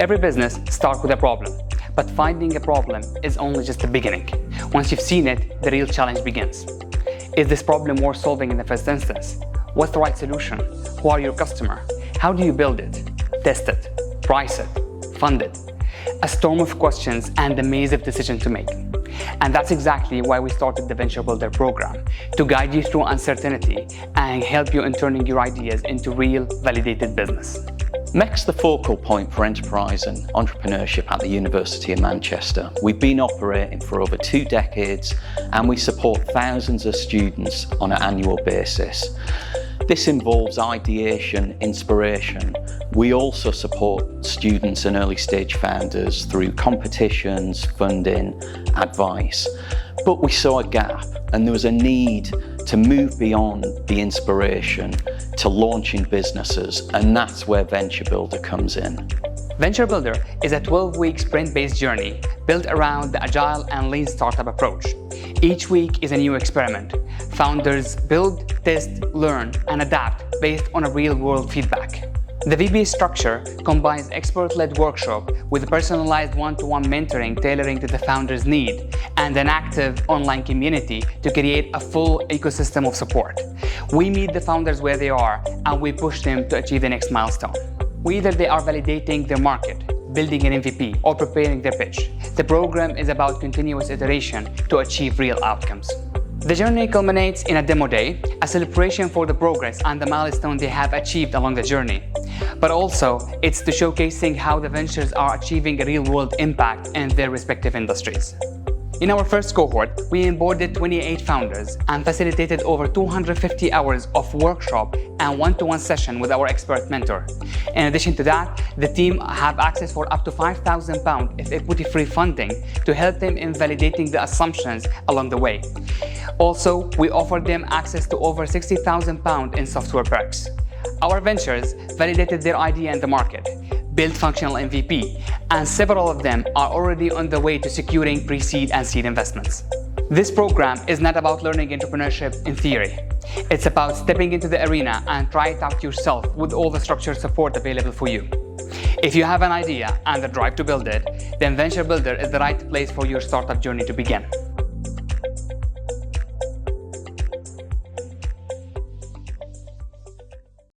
Every business starts with a problem, but finding a problem is only just the beginning. Once you've seen it, the real challenge begins. Is this problem worth solving in the first instance? What's the right solution? Who are your customer? How do you build it? Test it, price it, fund it. A storm of questions and a maze of decisions to make. And that's exactly why we started the Venture Builder program, to guide you through uncertainty and help you in turning your ideas into real, validated business. MEC's the focal point for enterprise and entrepreneurship at the University of Manchester. We've been operating for over 2 decades and we support thousands of students on an annual basis. This involves ideation, inspiration. We also support students and early stage founders through competitions, funding, advice. But we saw a gap and there was a need to move beyond the inspiration to launching businesses, and that's where Venture Builder comes in. Venture Builder is a 12-week sprint-based journey built around the agile and lean startup approach. Each week is a new experiment. Founders build, test, learn, and adapt based on a real-world feedback. The VB structure combines expert-led workshop with personalized one-to-one mentoring tailoring to the founder's need and an active online community to create a full ecosystem of support. We meet the founders where they are and we push them to achieve the next milestone. Whether they are validating their market, building an MVP, or preparing their pitch, the program is about continuous iteration to achieve real outcomes. The journey culminates in a demo day, a celebration for the progress and the milestone they have achieved along the journey. But also, it's to showcasing how the ventures are achieving a real-world impact in their respective industries. In our first cohort, we onboarded 28 founders and facilitated over 250 hours of workshop and one-to-one session with our expert mentor. In addition to that, the team have access for up to £5,000 of equity-free funding to help them in validating the assumptions along the way. Also, we offered them access to over £60,000 in software perks. Our ventures validated their idea in the market, built functional MVP, and several of them are already on the way to securing pre-seed and seed investments. This program is not about learning entrepreneurship in theory. It's about stepping into the arena and try it out yourself with all the structured support available for you. If you have an idea and the drive to build it, then Venture Builder is the right place for your startup journey to begin.